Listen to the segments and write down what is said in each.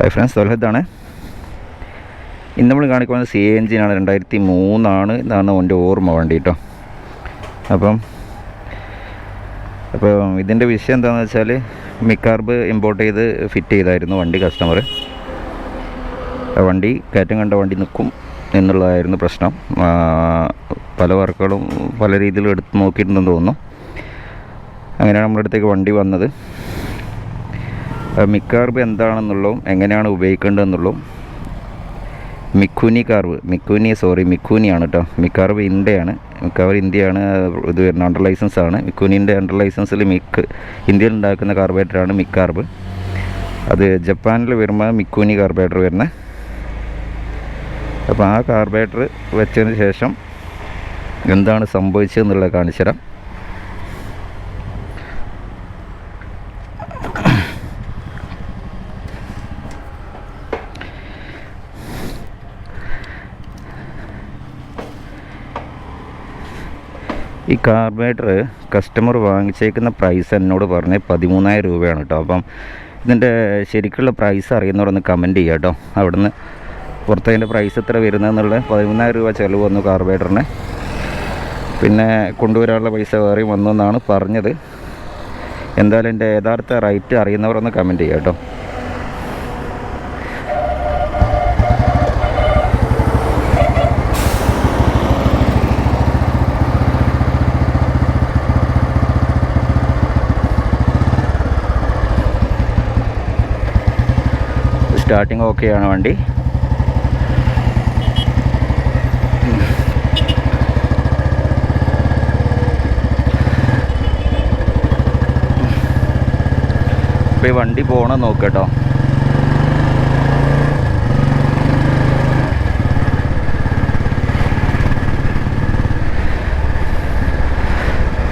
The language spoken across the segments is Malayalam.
Hi friends, തൊലഹത്താണ്. ഇന്ന് നമ്മൾ കാണിക്കുന്നത് സി എഞ്ചിനാണ്. 2003 ഇതാണ് എൻ്റെ ഓർമ്മ വണ്ടി കേട്ടോ. അപ്പം ഇതിൻ്റെ വിഷയം എന്താണെന്ന് വെച്ചാൽ, മിക്കാർബ് ഇമ്പോർട്ട് ചെയ്ത് ഫിറ്റ് ചെയ്തായിരുന്നു വണ്ടി കസ്റ്റമർ. വണ്ടി കയറ്റം കണ്ട വണ്ടി നിൽക്കും എന്നുള്ളതായിരുന്നു പ്രശ്നം. പല വർക്കുകളും പല രീതിയിൽ എടുത്ത് നോക്കിയിട്ടുണ്ടെന്ന് തോന്നുന്നു. അങ്ങനെയാണ് നമ്മുടെ അടുത്തേക്ക് വണ്ടി വന്നത്. മിക്കാർബ് എന്താണെന്നുള്ളതും എങ്ങനെയാണ് ഉപയോഗിക്കേണ്ടതെന്നുള്ളതും മിക്കൂനിയാണ് കേട്ടോ. മിക്കാർബ് ഇന്ത്യയാണ്. ഇന്ത്യയാണ് ഇത് വരുന്ന അണ്ടർ ലൈസൻസ് ആണ്. മിക്കൂനിൻ്റെ അണ്ടർ ലൈസൻസിൽ ഇന്ത്യയിൽ ഉണ്ടാക്കുന്ന കാർബറേറ്ററാണ് മിക്കാർബ്. അത് ജപ്പാനിൽ വരുമ്പോൾ മിക്കൂനി കാർബറേറ്റർ വരുന്നത്. അപ്പോൾ ആ കാർബറേറ്റർ വെച്ചതിന് ശേഷം എന്താണ് സംഭവിച്ചതെന്നുള്ളത് കാണിച്ചു തരാം. ഈ കാർബറേറ്റർ കസ്റ്റമർ വാങ്ങിച്ചേക്കുന്ന പ്രൈസ് എന്നോട് പറഞ്ഞ് 13,000 രൂപയാണ് കേട്ടോ. അപ്പം ഇതിൻ്റെ ശരിക്കുള്ള പ്രൈസ് അറിയുന്നവരൊന്ന് കമൻറ്റ് ചെയ്യുക കേട്ടോ. അവിടുന്ന് പുറത്തതിൻ്റെ പ്രൈസ് എത്ര വരുന്നതെന്നുള്ള 13,000 രൂപ ചിലവ് വന്നു കാർബറേറ്ററിന്. പിന്നെ കൊണ്ടുവരാനുള്ള പൈസ വേറെ വന്നു എന്നാണ് പറഞ്ഞത്. എന്തായാലും എൻ്റെ യഥാർത്ഥ റേറ്റ് അറിയുന്നവരൊന്ന് കമൻറ്റ് ചെയ്യുക കേട്ടോ. സ്റ്റാർട്ടിങ് ഓക്കെയാണ് വണ്ടി. ഇപ്പോൾ ഈ വണ്ടി പോകണം നോക്കട്ടോ.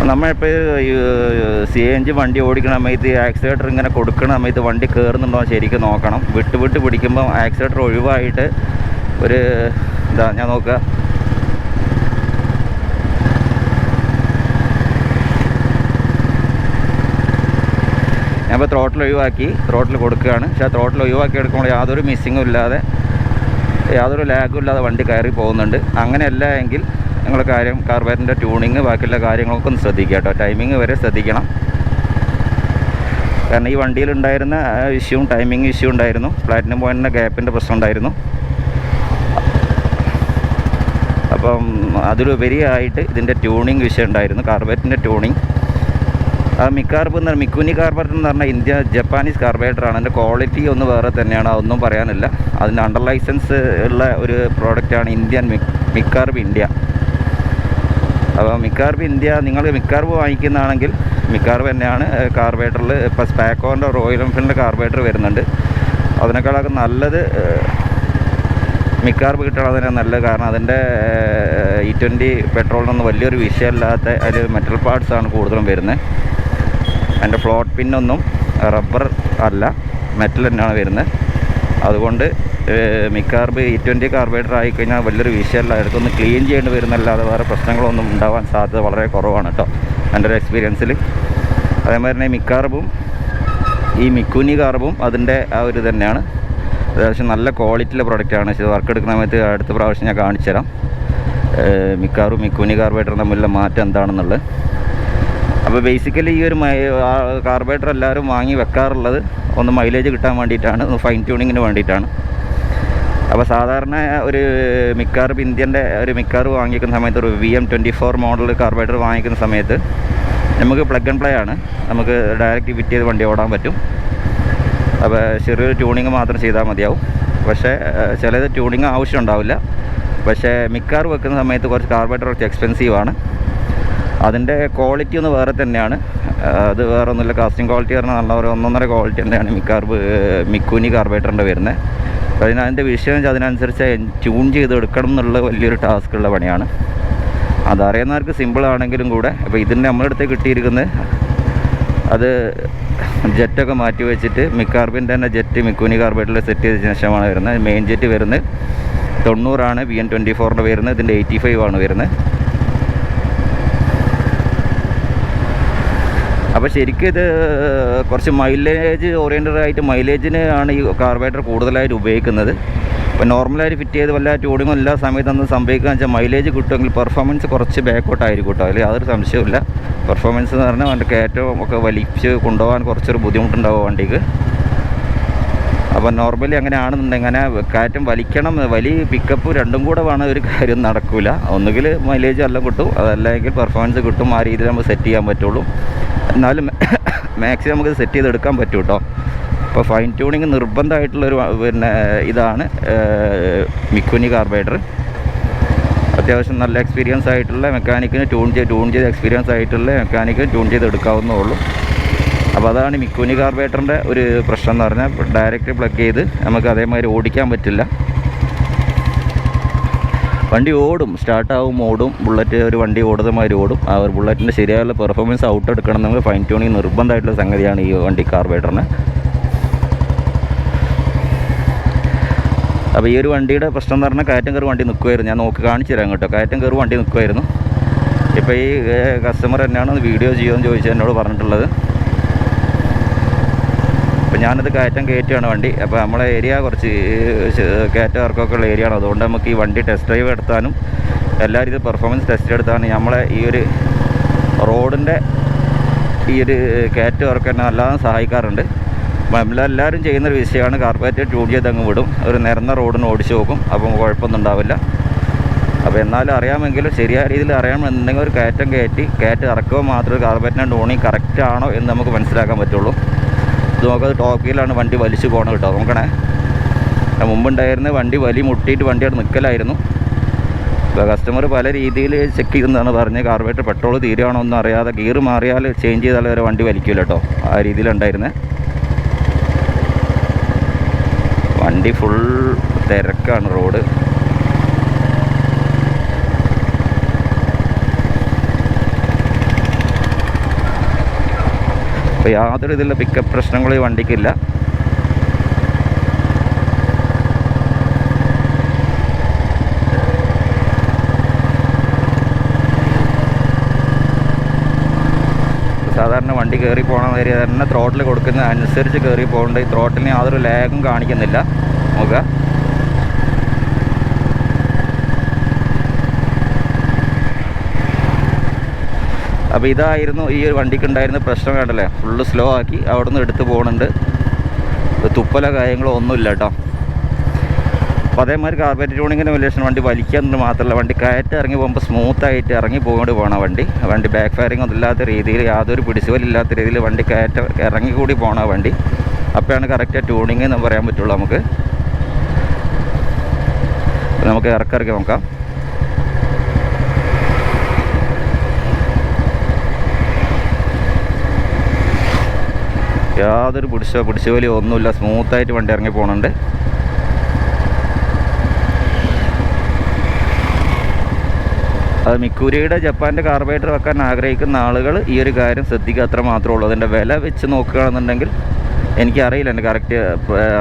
നമ്മളിപ്പോൾ സി എൻ ജി വണ്ടി ഓടിക്കണ സമയത്ത് ആക്സിലേറ്റർ ഇങ്ങനെ കൊടുക്കണ സമയത്ത് വണ്ടി കയറുന്നുണ്ടോ ശരിക്കും നോക്കണം. വിട്ട് പിടിക്കുമ്പോൾ ആക്സിലേറ്റർ ഒഴിവായിട്ട് ഒരു ഞാൻ നോക്കുക. ഞാനിപ്പോൾ ത്രോട്ടിൽ കൊടുക്കുകയാണ്. പക്ഷേ ആ ത്രോട്ടിൽ ഒഴിവാക്കി എടുക്കുമ്പോൾ യാതൊരു മിസ്സിങ്ങും ഇല്ലാതെ യാതൊരു ലാഗും ഇല്ലാതെ വണ്ടി കയറി പോകുന്നുണ്ട്. അങ്ങനെയല്ല എങ്കിൽ നിങ്ങൾ കാർബറേറ്ററിൻ്റെ ട്യൂണിങ് ബാക്കിയുള്ള കാര്യങ്ങളൊക്കെ ഒന്ന് ശ്രദ്ധിക്കുക കേട്ടോ. ടൈമിങ് വരെ ശ്രദ്ധിക്കണം. കാരണം ഈ വണ്ടിയിലുണ്ടായിരുന്ന ടൈമിങ് ഇഷ്യൂ ഉണ്ടായിരുന്നു. പ്ലാറ്റിനം പോയിൻറ്റിൻ്റെ ഗ്യാപ്പിൻ്റെ പ്രശ്നം ഉണ്ടായിരുന്നു. അപ്പം അതിലുപരിയായിട്ട് ഇതിൻ്റെ ട്യൂണിങ് വിഷയം ഉണ്ടായിരുന്നു, കാർബറേറ്ററിൻ്റെ ട്യൂണിങ്. മിക്കൂനി കാർബറേറ്റർ എന്ന് പറഞ്ഞാൽ ജപ്പാനീസ് കാർബറേറ്ററാണ്. അതിൻ്റെ ക്വാളിറ്റി ഒന്ന് വേറെ തന്നെയാണ്, അതൊന്നും പറയാനില്ല. അതിൻ്റെ അണ്ടർ ലൈസൻസ് ഉള്ള ഒരു പ്രോഡക്റ്റാണ് മിക്കാർബ് ഇന്ത്യ. അപ്പോൾ മിക്കാർബ് ഇന്ത്യ, നിങ്ങൾ മിക്കാർബ് വാങ്ങിക്കുന്നതാണെങ്കിൽ മിക്കാർബ് തന്നെയാണ് കാർബറേറ്ററിൽ. ഇപ്പോൾ സ്പാക്കോൻ്റെ റോയൽ എൻഫീൽഡിൻ്റെ കാർബറേറ്റർ വരുന്നുണ്ട്. അതിനേക്കാളൊക്കെ നല്ലത് മിക്കാർബ് കിട്ടണം. അതിന് നല്ലത്. കാരണം അതിൻ്റെ E20 പെട്രോളിനൊന്നും വലിയൊരു വിഷയമല്ലാത്ത അതിൽ മെറ്റൽ പാർട്സാണ് കൂടുതലും വരുന്നത്. അതിൻ്റെ ഫ്ലോട്ട് പിന്നൊന്നും റബ്ബർ അല്ല, മെറ്റൽ തന്നെയാണ് വരുന്നത്. അതുകൊണ്ട് മിക്കാർബ് E20 കാർബറേറ്റർ ആയിക്കഴിഞ്ഞാൽ വലിയൊരു വിഷയമല്ല. ഇടയ്ക്കൊന്ന് ക്ലീൻ ചെയ്യേണ്ടി വരുന്നല്ലാതെ വേറെ പ്രശ്നങ്ങളൊന്നും ഉണ്ടാവാൻ സാധ്യത വളരെ കുറവാണ് കേട്ടോ, എൻ്റെ ഒരു എക്സ്പീരിയൻസിൽ. അതേമാതിരി തന്നെ മിക്കാർബും ഈ മിക്കൂനി കാർബും അതിൻ്റെ ആ ഒരു തന്നെയാണ്. അത്യാവശ്യം നല്ല ക്വാളിറ്റിയിലെ പ്രൊഡക്റ്റാണ്. ഇത് വർക്ക് എടുക്കുന്ന സമയത്ത് അടുത്ത പ്രാവശ്യം ഞാൻ കാണിച്ചു തരാം മിക്കാറും മിക്കൂനി കാർബറേറ്ററും തമ്മിലുള്ള മാറ്റം എന്താണെന്നുള്ളത്. അപ്പോൾ ബേസിക്കലി ഈ ഒരു കാർബറേറ്റർ എല്ലാവരും വാങ്ങി വെക്കാറുള്ളത് ഒന്ന് മൈലേജ് കിട്ടാൻ വേണ്ടിയിട്ടാണ്, ഒന്ന് ഫൈൻ ട്യൂണിങ്ങിന് വേണ്ടിയിട്ടാണ്. അപ്പോൾ സാധാരണ ഒരു മിക്കാർബ് ഇന്ത്യൻ്റെ ഒരു മിക്കാർബ് വാങ്ങിക്കുന്ന സമയത്ത് ഒരു VM24 മോഡൽ കാർബറേറ്റർ വാങ്ങിക്കുന്ന സമയത്ത് നമുക്ക് പ്ലഗ് ആൻഡ് പ്ലേ ആണ്. നമുക്ക് ഡയറക്റ്റ് ഫിറ്റ് ചെയ്ത് വണ്ടി ഓടാൻ പറ്റും. അപ്പോൾ ചെറിയൊരു ട്യൂണിങ് മാത്രം ചെയ്താൽ മതിയാവും. പക്ഷേ ചിലത് ട്യൂണിങ് ആവശ്യം ഉണ്ടാവില്ല. പക്ഷേ മിക്കാർബ് വെക്കുന്ന സമയത്ത് കുറച്ച് കാർബറേറ്റർ കുറച്ച് എക്സ്പെൻസീവാണ്. അതിൻ്റെ ക്വാളിറ്റി ഒന്ന് വേറെ തന്നെയാണ്. അത് വേറെ ഒന്നുമില്ല, കാസ്റ്റിംഗ് ക്വാളിറ്റി പറഞ്ഞാൽ നല്ല ഒരു 1.5 ക്വാളിറ്റി തന്നെയാണ് മിക്കൂനി കാർബറേറ്ററിൻ്റെ വരുന്നത്. അപ്പോൾ അതിൻ്റെ വിഷയം വെച്ചാൽ അതിനനുസരിച്ച് ട്യൂൺ ചെയ്ത് എടുക്കണം എന്നുള്ള വലിയൊരു ടാസ്ക്കുള്ള പണിയാണ്. അതറിയുന്നവർക്ക് സിമ്പിളാണെങ്കിലും കൂടെ. അപ്പോൾ ഇതിൻ്റെ നമ്മളടുത്ത് കിട്ടിയിരിക്കുന്നത് അത് ജെറ്റൊക്കെ മാറ്റി വെച്ചിട്ട് മിക്കാർബിൻ്റെ തന്നെ ജെറ്റ് മിക്കൂനി കാർബറേറ്ററിൽ സെറ്റ് ചെയ്ത ശേഷമാണ് വരുന്നത്. മെയിൻ ജെറ്റ് വരുന്നത് 90 VM24 വരുന്നത്. ഇതിൻ്റെ 85 വരുന്നത്. അപ്പോൾ ശരിക്കും ഇത് കുറച്ച് മൈലേജ് ഓറിയൻറ്റഡ് ആയിട്ട് മൈലേജിന് ആണ് ഈ കാർബറേറ്റർ കൂടുതലായിട്ട് ഉപയോഗിക്കുന്നത്. ഇപ്പോൾ നോർമലായിട്ട് ഫിറ്റ് ചെയ്ത് വല്ല ട്യൂണിങ്ങും എല്ലാ സമയത്തൊന്നും സംഭവിക്കുക വെച്ചാൽ മൈലേജ് കിട്ടുമെങ്കിൽ പെർഫോമൻസ് കുറച്ച് ബാക്കോട്ടായിരിക്കും കേട്ടോ. അതിൽ യാതൊരു സംശയമില്ല. പെർഫോമൻസ് എന്ന് പറഞ്ഞാൽ വണ്ടി കയറ്റവും ഒക്കെ വലിച്ച് കൊണ്ടുപോകാൻ കുറച്ചൊരു ബുദ്ധിമുട്ടുണ്ടാവും വണ്ടിക്ക്. അപ്പോൾ നോർമലി അങ്ങനെയാണെന്നുണ്ടെങ്കിൽ അങ്ങനെ കയറ്റം വലിക്കണം, വലിയ പിക്കപ്പ് രണ്ടും കൂടെ വേണം ഒരു കാര്യം നടക്കില്ല. ഒന്നുകിൽ മൈലേജ് എല്ലാം കിട്ടും, അതല്ലെങ്കിൽ പെർഫോമൻസ് കിട്ടും. ആ രീതിയിൽ നമുക്ക് സെറ്റ് ചെയ്യാൻ പറ്റുള്ളൂ. എന്നാലും മാക്സിമം നമുക്ക് സെറ്റ് ചെയ്തെടുക്കാൻ പറ്റും കേട്ടോ. അപ്പോൾ ഫൈൻ ട്യൂണിങ് നിർബന്ധമായിട്ടുള്ളൊരു ഇതാണ് മിക്കുനി കാർബറേറ്റർ. അത്യാവശ്യം നല്ല എക്സ്പീരിയൻസ് ആയിട്ടുള്ള മെക്കാനിക്കിന് ട്യൂൺ ചെയ്ത് എക്സ്പീരിയൻസ് ആയിട്ടുള്ള മെക്കാനിക്കിന് ട്യൂൺ ചെയ്തെടുക്കാവുന്നേ ഉള്ളൂ. അപ്പോൾ അതാണ് മിക്കുനി കാർബറേറ്ററിൻ്റെ ഒരു പ്രശ്നം എന്ന് പറഞ്ഞാൽ ഡയറക്റ്റ് പ്ലഗ് ചെയ്ത് നമുക്ക് അതേമാതിരി ഓടിക്കാൻ പറ്റില്ല. വണ്ടി ഓടും, സ്റ്റാർട്ടാവും, ഓടും. ബുള്ളറ്റ് ഒരു വണ്ടി ഓടുന്ന മാതിരി ഓടും. ആ ഒരു ബുള്ളറ്റിൻ്റെ ശരിയായുള്ള പെർഫോമൻസ് ഔട്ട് എടുക്കണം നമ്മൾ ഫൈൻ ട്യൂണിങ് നിർബന്ധമായിട്ടുള്ള സംഗതിയാണ് ഈ വണ്ടി കാർബറേറ്ററിന്. അപ്പോൾ ഈ ഒരു വണ്ടിയുടെ പ്രശ്നം എന്ന് പറഞ്ഞാൽ കയറ്റം കയറി വണ്ടി നിൽക്കുമായിരുന്നു. ഞാൻ നോക്കി കാണിച്ചു തരാം കേട്ടോ. കയറ്റം കയറി വണ്ടി നിൽക്കുമായിരുന്നു. ഇപ്പോൾ ഈ കസ്റ്റമർ തന്നെയാണ് വീഡിയോ ചെയ്യുമെന്ന് ചോദിച്ചാൽ എന്നോട് പറഞ്ഞിട്ടുള്ളത്. അപ്പോൾ ഞാനത് കയറ്റം കയറ്റുകയാണ് വണ്ടി. അപ്പോൾ നമ്മളെ ഏരിയ കുറച്ച് കയറ്റം ഇറക്കമൊക്കെ ഉള്ള ഏരിയ ആണ്. അതുകൊണ്ട് നമുക്ക് ഈ വണ്ടി ടെസ്റ്റ് ഡ്രൈവ് എടുത്താനും എല്ലാ രീതിയിൽ പെർഫോമൻസ് ടെസ്റ്റ് എടുത്താനും നമ്മളെ ഈ ഒരു റോഡിൻ്റെ ഈ ഒരു കയറ്റം ഇറക്കം എന്നെ നല്ലതാണ് സഹായിക്കാറുണ്ട്. അപ്പോൾ നമ്മളെല്ലാവരും ചെയ്യുന്നൊരു വിഷയമാണ് കാർബറേറ്റർ ട്യൂൺ ചെയ്ത് അങ്ങ് വിടും. ഒരു നിരന്ന റോഡിന് ഓടിച്ച് നോക്കും. അപ്പം കുഴപ്പമൊന്നും ഉണ്ടാവില്ല. അപ്പോൾ എന്നാലും അറിയാമെങ്കിലും ശരിയായ രീതിയിൽ അറിയാമെന്നുണ്ടെങ്കിൽ ഒരു കയറ്റം ഇറക്കുക മാത്രമേ കാർബറേറ്ററിൻ്റെ ട്യൂണിങ് കറക്റ്റ് ആണോ എന്ന് നമുക്ക് മനസ്സിലാക്കാൻ പറ്റുള്ളൂ. ഇത് നോക്കത് ടോപ്പ് ഗിയറിലാണ് വണ്ടി വലിച്ചു പോകണം കേട്ടോ. നോക്കണേ, മുമ്പുണ്ടായിരുന്ന വണ്ടി വലി മുട്ടിയിട്ട് വണ്ടി അവിടെ നിൽക്കലായിരുന്നു. ഇപ്പോൾ കസ്റ്റമർ പല രീതിയിൽ ചെക്ക് ചെയ്യുന്നതാണ് പറഞ്ഞ് കാർബറേറ്റർ പെട്രോൾ തീരുകയാണോ ഒന്നും അറിയാതെ ഗിയർ മാറിയാൽ ചേഞ്ച് ചെയ്താൽ വരെ വണ്ടി വലിക്കില്ല കേട്ടോ. ആ രീതിയിലുണ്ടായിരുന്നേ. വണ്ടി ഫുൾ തിരക്കാണ് റോഡ്. അപ്പോൾ യാതൊരു ഇതിലുള്ള പിക്കപ്പ് പ്രശ്നങ്ങളും ഈ വണ്ടിക്കില്ല. സാധാരണ വണ്ടി കയറി പോകണ നേരിയ തന്നെ ത്രോട്ടിൽ കൊടുക്കുന്ന അനുസരിച്ച് കയറി പോകേണ്ട. ഈ ത്രോട്ടിലിന് യാതൊരു ലാഗും കാണിക്കുന്നില്ല. നോക്കുക, അപ്പോൾ ഇതായിരുന്നു ഈ ഒരു വണ്ടിക്ക് ഉണ്ടായിരുന്ന പ്രശ്നം. കണ്ടല്ലേ, ഫുള്ള് സ്ലോ ആക്കി അവിടെ നിന്ന് എടുത്ത് പോകുന്നുണ്ട്. തുപ്പലോ കാര്യങ്ങളോ ഒന്നുമില്ല കേട്ടോ. അപ്പോൾ അതേമാതിരി കാർബറേറ്റർ ട്യൂണിങ്ങിൻ്റെ വലിയ വണ്ടി വലിക്കാന്നുണ്ട് മാത്രമല്ല വണ്ടി കയറ്റം ഇറങ്ങി പോകുമ്പോൾ സ്മൂത്തായിട്ട് ഇറങ്ങി പോകേണ്ടി പോകണം. വണ്ടി ബാക്ക് ഫയറിങ് ഒന്നും ഇല്ലാത്ത രീതിയിൽ, യാതൊരു പിടിച്ചുവലില്ലാത്ത രീതിയിൽ വണ്ടി കയറ്റം ഇറങ്ങി കൂടി പോകണം വണ്ടി. അപ്പോഴാണ് കറക്റ്റ് ട്യൂണിങ് എന്ന് പറയാൻ പറ്റുള്ളൂ നമുക്ക്. നമുക്ക് ഇറക്കി നോക്കാം. യാതൊരു പിടിച്ചുവലി ഒന്നുമില്ല, സ്മൂത്തായിട്ട് വണ്ടി ഇറങ്ങി പോകുന്നുണ്ട്. അത് മിക്കുരിയുടെ ജപ്പാൻ്റെ കാർബറേറ്റർ വെക്കാൻ ആഗ്രഹിക്കുന്ന ആളുകൾ ഈ ഒരു കാര്യം ശ്രദ്ധിക്കുക, അത്ര മാത്രമേ ഉള്ളൂ. അതിൻ്റെ വില വെച്ച് നോക്കുകയാണെന്നുണ്ടെങ്കിൽ എനിക്കറിയില്ല, എൻ്റെ കറക്റ്റ്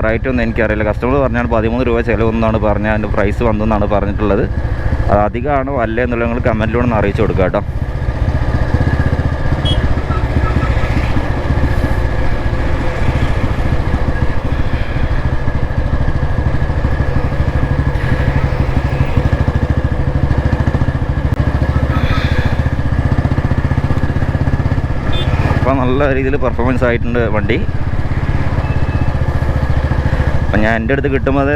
റേറ്റ് ഒന്നും എനിക്കറിയില്ല. കസ്റ്റമർ പറഞ്ഞാൽ 13 രൂപ ചിലവെന്നാണ് പറഞ്ഞാൽ അതിൻ്റെ പ്രൈസ് വന്നെന്നാണ് പറഞ്ഞിട്ടുള്ളത്. അത് അധികമാണോ അല്ലേ എന്നുള്ളത് നിങ്ങൾ കമൻറ്റിലൂടെ ഒന്ന് അറിയിച്ചു കൊടുക്കുക കേട്ടോ. അപ്പോൾ നല്ല രീതിയിൽ പെർഫോമൻസ് ആയിട്ടുണ്ട് വണ്ടി. അപ്പം ഞാൻ എൻ്റെ അടുത്ത് കിട്ടുമ്പോൾ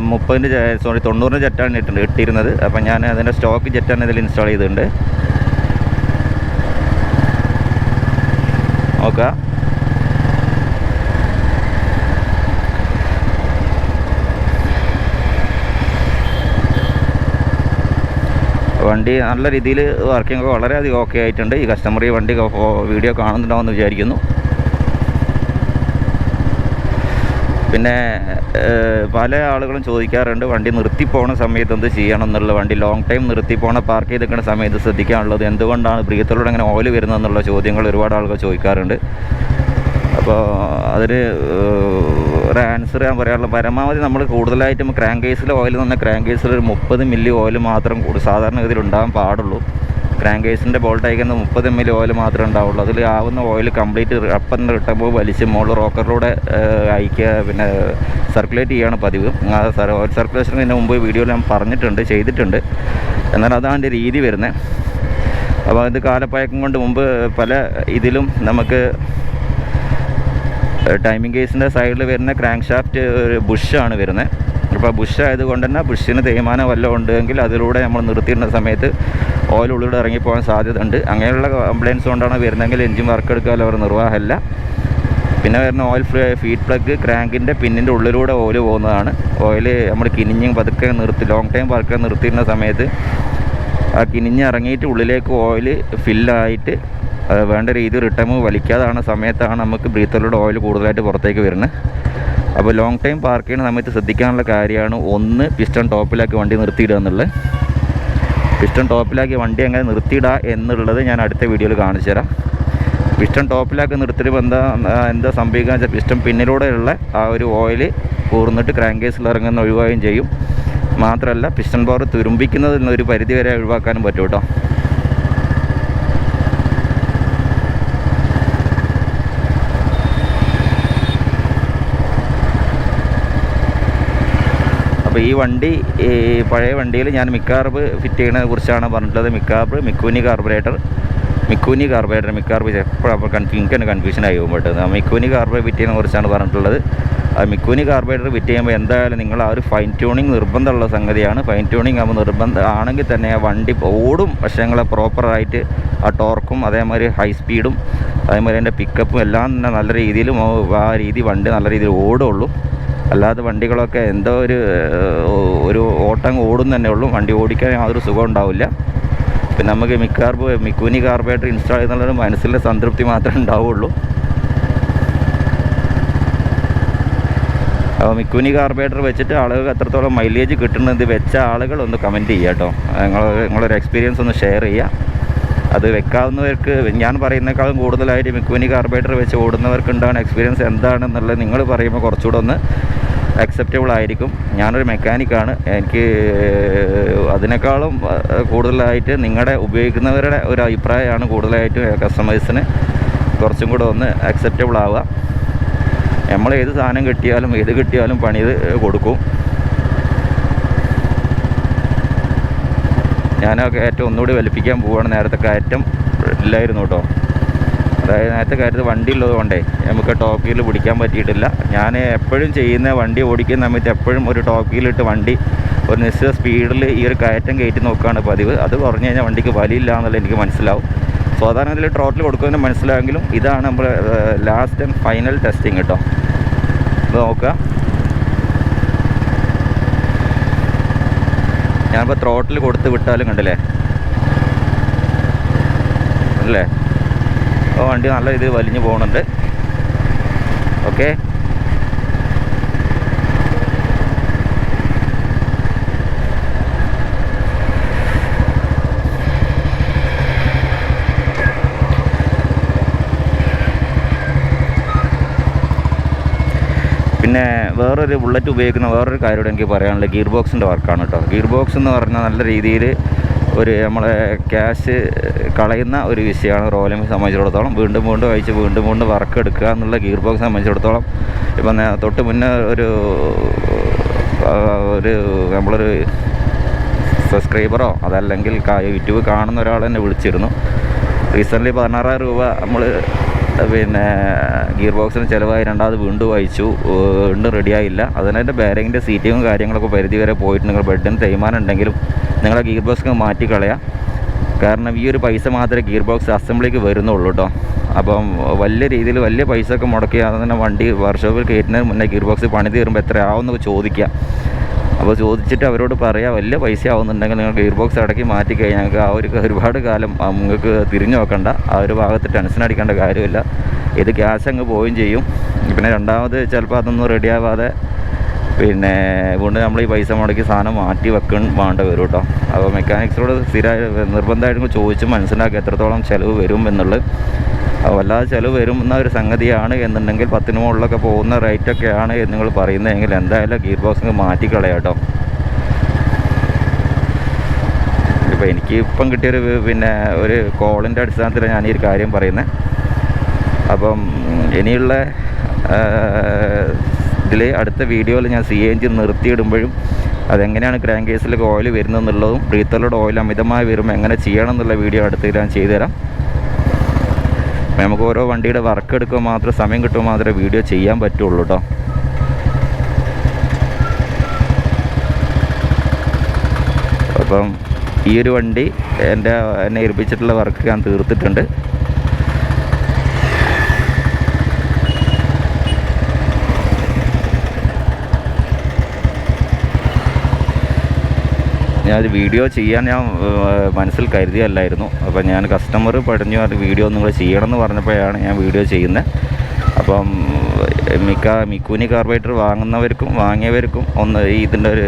90 ജെറ്റാണ് ഇട്ടിരുന്നത്. അപ്പം ഞാൻ അതിൻ്റെ സ്റ്റോക്ക് ജെറ്റാണ് ഇതിൽ ഇൻസ്റ്റാൾ ചെയ്തിട്ടുണ്ട്. നോക്കാം, വണ്ടി നല്ല രീതിയിൽ വർക്കിംഗ് വളരെയധികം ഓക്കെ ആയിട്ടുണ്ട്. ഈ കസ്റ്റമർ ഈ വണ്ടി വീഡിയോ കാണുന്നുണ്ടാവുമെന്ന് വിചാരിക്കുന്നു. പിന്നെ പല ആളുകളും ചോദിക്കാറുണ്ട് വണ്ടി നിർത്തിപ്പോണ സമയത്ത് എന്ത് ചെയ്യണം എന്നുള്ളത്. വണ്ടി ലോങ് ടൈം നിർത്തിപ്പോണ പാർക്ക് ചെയ്ത് നിൽക്കുന്ന സമയത്ത് ശ്രദ്ധിക്കാനുള്ളത് എന്തുകൊണ്ടാണ് ബ്രീത്തിലൂടെ അങ്ങനെ ഓയിൽ വരുന്നതെന്നുള്ള ചോദ്യങ്ങൾ ഒരുപാട് ആളുകൾ ചോദിക്കാറുണ്ട്. അപ്പോൾ അതിന് ഒരു ആൻസർ ഞാൻ പറയാറുള്ള പരമാവധി നമ്മൾ കൂടുതലായിട്ടും ക്രാങ്ക് കേസിൽ ഓയിൽ തന്നെ ക്രാങ്ക് കേസിൽ ഒരു 30 മില്ലി ഓയിൽ മാത്രം സാധാരണ ഗതിയിൽ ഉണ്ടാകാൻ പാടുള്ളൂ. ക്രാങ്ക് കേസിൻ്റെ ബോൾട്ട് അയക്കുന്ന 30 ml ഓയിൽ മാത്രമേ ഉണ്ടാവുള്ളൂ. അതിൽ ആവുന്ന ഓയിൽ കംപ്ലീറ്റ് അപ്പം കിട്ടുമ്പോൾ വലിച്ച് മുകളിൽ റോക്കറിലൂടെ അയക്കുക, പിന്നെ സർക്കുലേറ്റ് ചെയ്യുകയാണ് പതിവ്. ഓയിൽ സർക്കുലേഷൻ ഇതിന് മുമ്പ് വീഡിയോയിൽ ഞാൻ പറഞ്ഞിട്ടുണ്ട്, ചെയ്തിട്ടുണ്ട്. എന്നാൽ അതാണ് രീതി വരുന്നത്. അപ്പോൾ ഇത് കാലപ്പഴക്കം കൊണ്ട് മുമ്പ് പല ഇതിലും നമുക്ക് ടൈമിംഗ് കേസിൻ്റെ സൈഡിൽ വരുന്ന ക്രാങ്ക് ഷാഫ്റ്റ് ഒരു ബുഷാണ് വരുന്നത്. അപ്പോൾ ബുഷ് ആയതുകൊണ്ട് തന്നെ ബുഷിന് തേയ്മാനം വല്ലതും ഉണ്ടെങ്കിൽ അതിലൂടെ നമ്മൾ നിർത്തിയിടുന്ന സമയത്ത് ഓയിൽ ഉള്ളിലൂടെ ഇറങ്ങിപ്പോകാൻ സാധ്യത ഉണ്ട്. അങ്ങനെയുള്ള കംപ്ലയിൻസ് കൊണ്ടാണ് വരുന്നതെങ്കിൽ എൻജിൻ വർക്ക് എടുക്കാൻ അവർ നിർവാഹമല്ല. പിന്നെ വരുന്ന ഓയിൽ ഫീഡ് പ്ലഗ് ക്രാങ്കിൻ്റെ പിന്നിൻ്റെ ഉള്ളിലൂടെ ഓയിൽ പോകുന്നതാണ്. ഓയിൽ നമ്മൾ കിനിഞ്ഞ് പതുക്കെ ലോങ് ടൈം വർക്ക് നിർത്തിയിരുന്ന സമയത്ത് ആ കിനിഞ്ഞ് ഇറങ്ങിയിട്ട് ഉള്ളിലേക്ക് ഓയിൽ ഫില്ലായിട്ട് വേണ്ട രീതിയിൽ റിട്ടേൺ വലിക്കാതാണ് സമയത്താണ് നമുക്ക് ബ്രീത്തറിലൂടെ ഓയിൽ കൂടുതലായിട്ട് പുറത്തേക്ക് വരുന്നത്. അപ്പോൾ ലോങ് ടൈം പാർക്ക് ചെയ്യുന്ന സമയത്ത് ശ്രദ്ധിക്കാനുള്ള കാര്യമാണ്, ഒന്ന് പിസ്റ്റൺ ടോപ്പിലാക്കി വണ്ടി നിർത്തിയിടുക എന്നുള്ളത്. പിസ്റ്റൺ ടോപ്പിലാക്കി വണ്ടി എങ്ങനെ നിർത്തിയിടുക എന്നുള്ളത് ഞാൻ അടുത്ത വീഡിയോയിൽ കാണിച്ചു തരാം. പിസ്റ്റൺ ടോപ്പിലാക്കി നിർത്തിയിടുമ്പോൾ എന്താ സംഭവിക്കുക വെച്ചാൽ പിസ്റ്റൺ പിന്നിലൂടെയുള്ള ആ ഒരു ഓയിൽ കൂർന്നിട്ട് ക്രാങ്ക് കേസിൽ ഇറങ്ങുന്ന ഒഴിവാക്കുകയും ചെയ്യും. മാത്രമല്ല പിസ്റ്റൺ പവർ തുരുമ്പിക്കുന്നതിൽ നിന്ന് ഒരു പരിധി വരെ ഒഴിവാക്കാനും പറ്റും കേട്ടോ. അപ്പോൾ ഈ വണ്ടി പഴയ വണ്ടിയിൽ ഞാൻ മിക്കാർബ് ഫിറ്റ് ചെയ്യുന്നതിനെ കുറിച്ചാണ് പറഞ്ഞിട്ടുള്ളത്. മിക്കൂനി കാർബറേറ്റർ എപ്പോഴും എനിക്ക് കൺഫ്യൂഷൻ ആയി പോകുമ്പോട്ട് മിക്കൂനി കാർബറേറ്റർ ഫിറ്റ് ചെയ്യുന്നതിനെ കുറിച്ചാണ് പറഞ്ഞിട്ടുള്ളത്. ആ മിക്കൂനി കാർബറേറ്റർ ഫിറ്റ് ചെയ്യുമ്പോൾ എന്തായാലും നിങ്ങൾ ആ ഒരു ഫൈൻ ട്യൂണിങ് നിർബന്ധമുള്ള സംഗതിയാണ്. ഫൈൻ ട്യൂണിങ് ആകുമ്പോൾ നിർബന്ധം ആണെങ്കിൽ തന്നെ ആ വണ്ടി ഓടും, പക്ഷേ നിങ്ങളെ പ്രോപ്പറായിട്ട് ആ ടോർക്കും അതേമാതിരി ഹൈ സ്പീഡും അതേമാതിരി അതിൻ്റെ പിക്കപ്പും എല്ലാം തന്നെ നല്ല രീതിയിലും ആ രീതി വണ്ടി നല്ല രീതിയിൽ ഓടുള്ളൂ. അല്ലാതെ വണ്ടികളൊക്കെ എന്തോ ഒരു ഓട്ടം ഓടും തന്നെ ഉള്ളൂ, വണ്ടി ഓടിക്കാൻ യാതൊരു സുഖം ഉണ്ടാവില്ല. പിന്നെ നമുക്ക് മിക്കൂനി കാർബറേറ്റർ ഇൻസ്റ്റാൾ ചെയ്യുന്നുള്ളൊരു മനസ്സിലെ സംതൃപ്തി മാത്രമേ ഉണ്ടാവുള്ളൂ. അപ്പോൾ മിക്കൂനി കാർബറേറ്റർ വെച്ചിട്ട് ആളുകൾക്ക് എത്രത്തോളം മൈലേജ് കിട്ടുന്നത് വെച്ച ആളുകൾ ഒന്ന് കമൻറ്റ് ചെയ്യുക കേട്ടോ. നിങ്ങളൊരു എക്സ്പീരിയൻസ് ഒന്ന് ഷെയർ ചെയ്യുക. അത് വെക്കാവുന്നവർക്ക്, ഞാൻ പറയുന്നേക്കാളും കൂടുതലായിട്ട് മിക്കൂനി കാർബറേറ്റർ വെച്ച് ഓടുന്നവർക്ക് ഉണ്ടാകുന്ന എക്സ്പീരിയൻസ് എന്താണെന്നുള്ളത് നിങ്ങൾ പറയുമ്പോൾ കുറച്ചുകൂടെ ഒന്ന് അക്സെപ്റ്റബിൾ ആയിരിക്കും. ഞാനൊരു മെക്കാനിക്കാണ്, എനിക്ക് അതിനേക്കാളും കൂടുതലായിട്ട് നിങ്ങളുടെ ഉപയോഗിക്കുന്നവരുടെ ഒരു അഭിപ്രായമാണ് കൂടുതലായിട്ടും കസ്റ്റമേഴ്സിന് കുറച്ചും കൂടെ ഒന്ന് അക്സെപ്റ്റബിൾ ആവുക. നമ്മൾ ഏത് സാധനം കിട്ടിയാലും പണി കൊടുക്കും. ഞാനൊക്കെ കയറ്റം ഒന്നുകൂടി വലിപ്പിക്കാൻ പോവുകയാണ്. നേരത്തെ കയറ്റം ഇല്ലായിരുന്നു കേട്ടോ. അതായത് നേരത്തെ കയറ്റത്ത് വണ്ടി ഉള്ളത് കൊണ്ടേ നമുക്ക് ടോപ്പ് ഗിയറിൽ പിടിക്കാൻ പറ്റിയിട്ടില്ല. ഞാൻ എപ്പോഴും ചെയ്യുന്ന വണ്ടി ഓടിക്കുന്ന സമയത്ത് എപ്പോഴും ഒരു ടോപ്പ് ഗിയറിലിട്ട് വണ്ടി ഒരു നിശ്ചിത സ്പീഡിൽ ഈ ഒരു കയറ്റം കയറ്റി നോക്കുകയാണ് പതിവ്. അത് കുറഞ്ഞു കഴിഞ്ഞാൽ വണ്ടിക്ക് വലിയില്ല എന്നുള്ളത് എനിക്ക് മനസ്സിലാവും. സാധാരണ ഇതിൽ ട്രോട്ടിൽ കൊടുക്കുന്നതിന് മനസ്സിലായെങ്കിലും ഇതാണ് നമ്മൾ ലാസ്റ്റ് ആൻഡ് ഫൈനൽ ടെസ്റ്റിങ് കേട്ടോ. ഇത് നോക്കുക, ഞാനിപ്പോൾ ത്രോട്ടിൽ കൊടുത്ത് വിട്ടാലും കണ്ടില്ലേ അല്ലേ, അപ്പോൾ വണ്ടി നല്ല രീതിയിൽ വലിഞ്ഞു പോകുന്നുണ്ട്. ഓക്കെ, പിന്നെ വേറൊരു ബുള്ളറ്റ് ഉപയോഗിക്കുന്ന വേറൊരു കാര്യമോട് എനിക്ക് പറയാനുള്ളത് ഗിയർ ബോക്സിൻ്റെ വർക്കാണ് കേട്ടോ. ഗിയർ ബോക്സ് എന്ന് പറഞ്ഞാൽ നല്ല രീതിയിൽ നമ്മളെ ക്യാഷ് കളയുന്ന ഒരു വിഷയമാണ് റോയൽ എൻഫീൽഡ് സംബന്ധിച്ചിടത്തോളം. വീണ്ടും അയച്ച് വീണ്ടും വർക്ക് എടുക്കുക എന്നുള്ള ഗിയർ ബോക്സ് സംബന്ധിച്ചിടത്തോളം ഇപ്പം തൊട്ട് മുന്നേ ഒരു നമ്മളൊരു സബ്സ്ക്രൈബറോ അതല്ലെങ്കിൽ യൂട്യൂബ് കാണുന്ന ഒരാൾ എന്നെ വിളിച്ചിരുന്നു. റീസെൻ്റ്ലി 16,000 രൂപ നമ്മൾ പിന്നെ ഗിയർ ബോക്സിന് ചിലവായി, രണ്ടാമത് വീണ്ടും അയച്ചു, വീണ്ടും റെഡിയായില്ല. അതിൻ്റെ ബെയറിങ്ങിൻ്റെ സീറ്റിങ്ങും കാര്യങ്ങളൊക്കെ പരിധി വരെ പോയിട്ട് നിങ്ങൾ ബെഡിന് തേയ്മാനം ഉണ്ടെങ്കിലും നിങ്ങളെ ഗിയർ ബോക്സ് മാറ്റിക്കളയാം. കാരണം ഈ ഒരു പൈസ മാത്രമേ ഗിയർ ബോക്സ് അസംബ്ലിക്ക് വരുന്നുള്ളൂ കേട്ടോ. അപ്പം വലിയ രീതിയിൽ വലിയ പൈസ ഒക്കെ മുടക്കി തന്നെ വണ്ടി വർക്ക്ഷോപ്പിൽ കയറ്റുന്നതിന് മുന്നേ ഗിയർ ബോക്സ് പണി തീരുമ്പോൾ എത്ര ആവുമെന്നൊക്കെ ചോദിക്കുക. അപ്പോൾ ചോദിച്ചിട്ട് അവരോട് പറയാം, വലിയ പൈസ ആവുന്നുണ്ടെങ്കിൽ നിങ്ങൾ ഗിയർ ബോക്സ് ഇടയ്ക്ക് മാറ്റിക്കഴിഞ്ഞാൽ ഞങ്ങൾക്ക് ആ ഒരുപാട് കാലം നിങ്ങൾക്ക് തിരിഞ്ഞു നോക്കണ്ട, ആ ഒരു ഭാഗത്ത് ടെൻഷൻ അടിക്കേണ്ട കാര്യമില്ല. ഇത് ക്യാഷ് അങ്ങ് പോവുകയും ചെയ്യും. പിന്നെ രണ്ടാമത് ചിലപ്പോൾ അതൊന്നും റെഡിയാവാതെ പിന്നെ വീണ്ടും നമ്മൾ ഈ പൈസ മുടക്കി സാധനം മാറ്റി വെക്കാൻ വേണ്ട വരും കേട്ടോ. അപ്പോൾ മെക്കാനിക്സിനോട് സ്ഥിരമായി നിർബന്ധമായിട്ടും ചോദിച്ച് മനസ്സിലാക്കി എത്രത്തോളം ചിലവ് വരും എന്നുള്ളത്. വല്ലാതെ ചിലവ് വരും എന്ന ഒരു സംഗതിയാണ് എന്നുണ്ടെങ്കിൽ 10 മുകളിലൊക്കെ പോകുന്ന റേറ്റൊക്കെയാണ് എന്ന് നിങ്ങൾ പറയുന്നതെങ്കിൽ എന്തായാലും ഗിയർ ബോക്സ് മാറ്റിക്കളയാം കേട്ടോ. അപ്പോൾ എനിക്ക് ഇപ്പം കിട്ടിയൊരു പിന്നെ ഒരു കോളിൻ്റെ അടിസ്ഥാനത്തിലാണ് ഞാൻ ഈ ഒരു കാര്യം പറയുന്നത്. അപ്പം ഇനിയുള്ള ഇതിൽ അടുത്ത വീഡിയോയിൽ ഞാൻ CNG നിർത്തിയിടുമ്പോഴും അതെങ്ങനെയാണ് ക്രാങ്ക് കേസിലേക്ക് ഓയിൽ വരുന്നതെന്നുള്ളതും ബ്രീത്തറിലൂടെ ഓയിൽ അമിതമായി വരുമ്പോൾ എങ്ങനെ ചെയ്യണം എന്നുള്ള വീഡിയോ അടുത്ത് ഞാൻ ചെയ്തുതരാം. നമുക്ക് ഓരോ വണ്ടിയുടെ വർക്ക് എടുക്കുമ്പോൾ മാത്രം സമയം കിട്ടുമ്പോൾ മാത്രമേ വീഡിയോ ചെയ്യാൻ പറ്റുള്ളൂ കേട്ടോ. അപ്പം ഈ ഒരു വണ്ടി എന്നെ ഏൽപ്പിച്ചിട്ടുള്ള വർക്ക് ഞാൻ തീർത്തിട്ടുണ്ട്. ഞാനൊരു വീഡിയോ ചെയ്യാൻ ഞാൻ മനസ്സിൽ കരുതിയല്ലായിരുന്നു. അപ്പോൾ ഞാൻ കസ്റ്റമർ പറഞ്ഞു അത് വീഡിയോ നിങ്ങൾ ചെയ്യണമെന്ന് പറഞ്ഞപ്പോഴാണ് ഞാൻ വീഡിയോ ചെയ്യുന്നത്. അപ്പം മിക്കൂനി കാർബറേറ്റർ വാങ്ങുന്നവർക്കും വാങ്ങിയവർക്കും ഒന്ന് ഇതിൻ്റെ ഒരു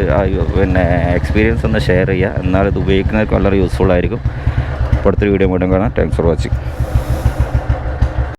പിന്നെ എക്സ്പീരിയൻസ് ഒന്ന് ഷെയർ ചെയ്യുക. എന്നാൽ ഇത് ഉപയോഗിക്കുന്നവർക്ക് വളരെ യൂസ്ഫുൾ ആയിരിക്കും. അടുത്തൊരു വീഡിയോ വീണ്ടും കാണാം. Thanks for watching.